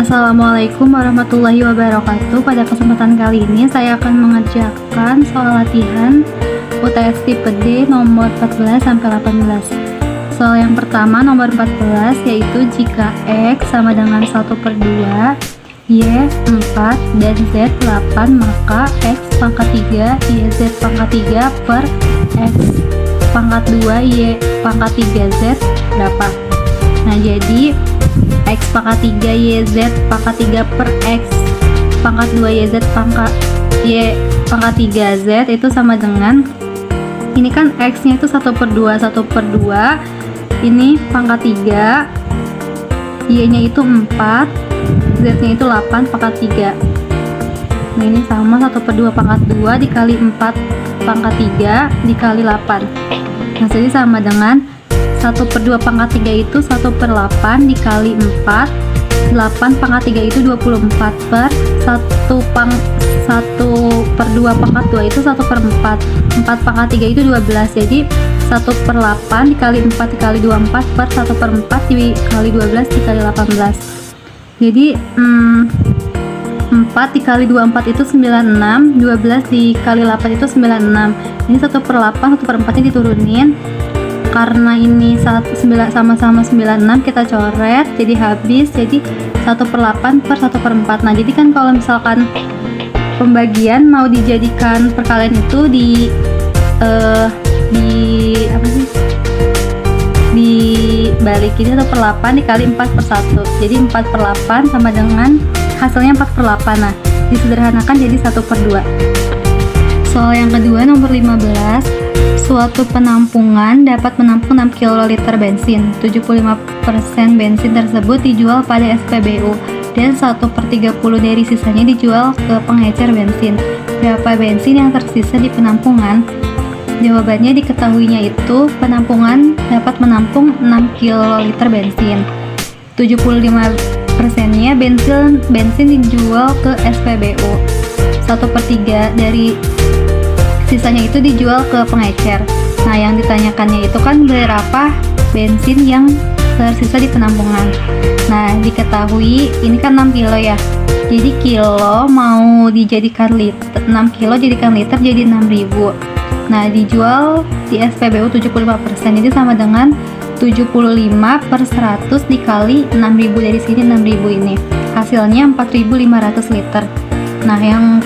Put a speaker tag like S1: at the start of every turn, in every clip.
S1: Assalamualaikum warahmatullahi wabarakatuh. Pada kesempatan kali ini saya akan mengerjakan soal latihan UTS tipe D nomor 14 sampai 18. Soal yang pertama nomor 14 yaitu jika X sama dengan 1/2, Y 4 dan Z 8, maka X pangkat 3 YZ pangkat 3 per X pangkat 2 Y pangkat 3Z berapa? Nah, jadi X pangkat 3 YZ pangkat 3 per X pangkat 2 YZ pangkat Y pangkat 3Z itu sama dengan, ini kan X nya itu 1/2, 1/2 ini pangkat 3, Y nya itu 4, Z nya itu 8 pangkat 3. Nah, ini sama 1/2 pangkat 2 dikali 4 pangkat 3 dikali 8. Nah, jadi sama dengan 1/2 pangkat 3 itu 1/8 dikali 4, 8 pangkat 3 itu 24 per 1/2 pangkat 2 itu 1/4, 4 pangkat 3 itu 12, jadi 1/8 dikali 4 dikali 24 per 1/4 dikali 12 dikali 18. Jadi 4 dikali 24 itu 96, 12 dikali 8 itu 96. Ini 1/8, 1/4 nya diturunin. Karena ini sama-sama 96, kita coret jadi habis, jadi 1/8 per 1/4. Nah, jadi kan kalau misalkan pembagian mau dijadikan perkalian itu dibalikin 1/8 dikali 4/1, jadi 4/8 sama dengan hasilnya 4/8. Nah, disederhanakan jadi 1/2. Soal yang kedua nomor 15, suatu penampungan dapat menampung 6 kiloliter bensin. 75% bensin tersebut dijual pada SPBU dan 1/30 dari sisanya dijual ke pengecer bensin. Berapa bensin yang tersisa di penampungan? Jawabannya diketahuinya itu penampungan dapat menampung 6 kiloliter bensin. 75%-nya bensin dijual ke SPBU. 1/3 dari sisanya itu dijual ke pengecer. Nah, yang ditanyakannya itu kan berapa bensin yang tersisa di penampungan. Nah, diketahui ini kan 6 kilo ya. Jadi kilo mau dijadikan liter, 6 kilo jadikan liter jadi 6.000. Nah, dijual di SPBU 75%, jadi sama dengan 75 per 100 dikali 6.000, dari sini 6.000 ini. Hasilnya 4.500 liter. Nah, yang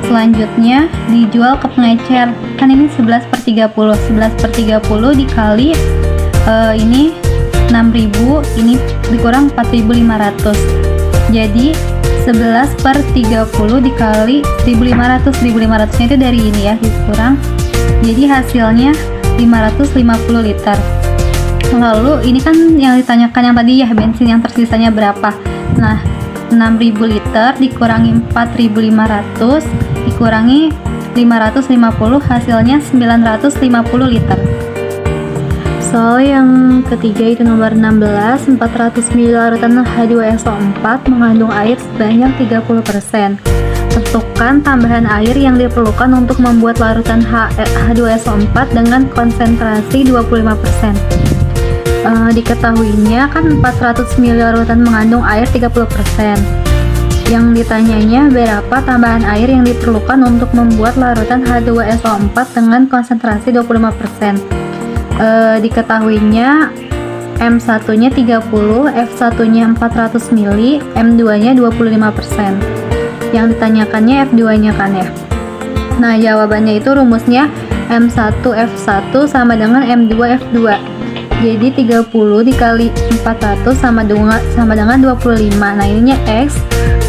S1: selanjutnya dijual ke pengecer, kan ini 11/30, 11/30 dikali ini 6.000, ini dikurang 4.500, jadi 11/30 dikali 1.500, 1.500 nya itu dari ini ya, dikurang, jadi hasilnya 550 liter. Lalu ini kan yang ditanyakan yang tadi ya, bensin yang tersisanya berapa. Nah, 6.000 liter dikurangi 4.500 dikurangi 550, hasilnya 950 liter. Soal yang ketiga itu nomor 16, 400 ml larutan H2SO4 mengandung air sebanyak 30%. Tentukan tambahan air yang diperlukan untuk membuat larutan H2SO4 dengan konsentrasi 25%. Diketahuinya kan 400 ml larutan mengandung air 30%. Yang ditanyanya berapa tambahan air yang diperlukan untuk membuat larutan H2SO4 dengan konsentrasi 25%. Diketahuinya M1 nya 30, F1 nya 400 ml, M2 nya 25%. Yang ditanyakannya F2 nya kan ya. Nah, jawabannya itu rumusnya M1 F1 sama dengan M2 F2. Jadi 30 dikali 400 sama dengan 25. Nah, ininya X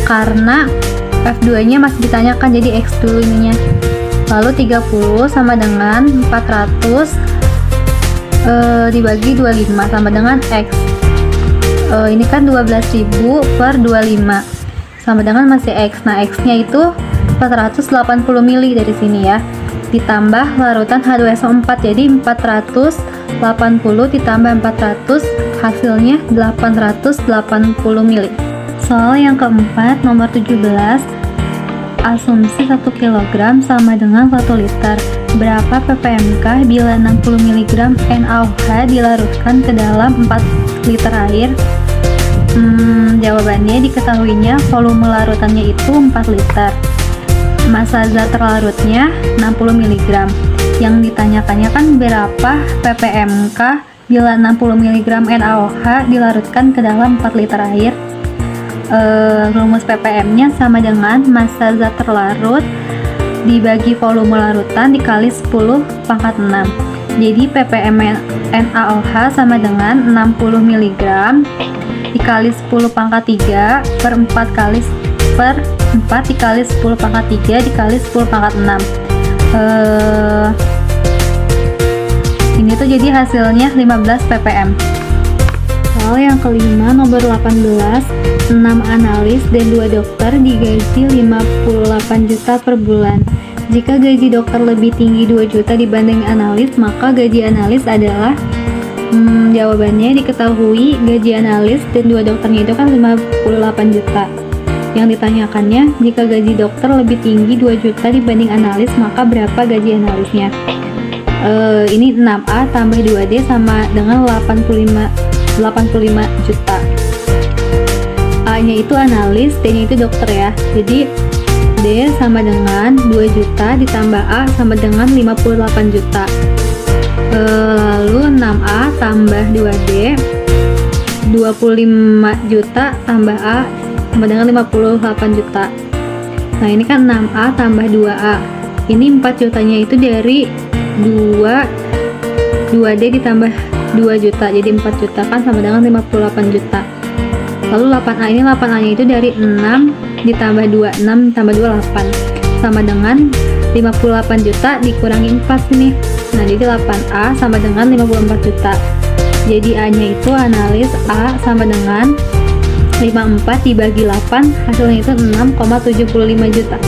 S1: karena F2 nya masih ditanyakan, jadi X dulu ininya. Lalu 30 sama dengan 400 dibagi 25 sama dengan X. Ini kan 12.000 per 25 sama dengan masih X. Nah, X nya itu 480 ml dari sini ya, ditambah larutan H2SO4, jadi 480 ditambah 400, hasilnya 880 ml. Soal yang keempat nomor 17, asumsi 1 kg sama dengan 1 liter. Berapa ppmk bila 60 mg NaOH dilarutkan ke dalam 4 liter air? Jawabannya diketahuinya volume larutannya itu 4 liter. Massa zat terlarutnya 60 mg. Yang ditanyakannya kan berapa ppmK bila 60 mg NaOH dilarutkan ke dalam 4 liter air. Rumus ppm-nya sama dengan massa zat terlarut dibagi volume larutan dikali 10 pangkat 6. Jadi ppm NaOH sama dengan 60 mg dikali 10 pangkat 3 per 4 dikali 10 pangkat 3 dikali 10 pangkat 6. Ini tuh jadi hasilnya 15 ppm. Soal yang kelima nomor 18, 6 analis dan 2 dokter digaji 58 juta per bulan. Jika gaji dokter lebih tinggi 2 juta dibanding analis, maka gaji analis adalah jawabannya diketahui gaji analis dan 2 dokternya itu kan 58 juta. Yang ditanyakannya, jika gaji dokter lebih tinggi 2 juta dibanding analis, maka berapa gaji analisnya? Ini 6A tambah 2D sama dengan 85 juta. A-nya itu analis, D-nya itu dokter ya. Jadi D sama dengan 2 juta ditambah A sama dengan 58 juta. Lalu 6A tambah 2D 25 juta tambah A sama dengan 58 juta. Nah ini kan 6A tambah 2A. Ini 4 jutanya itu dari 2D ditambah 2 juta, jadi 4 juta kan sama dengan 58 juta. Lalu 8A ini 8A nya itu dari 6 ditambah 2, 6 ditambah 2, 8 sama dengan 58 juta dikurangi 4 sini. Nah jadi 8A sama dengan 54 juta. Jadi A nya itu analis A sama dengan 54 dibagi 8, hasilnya itu 6,75 juta.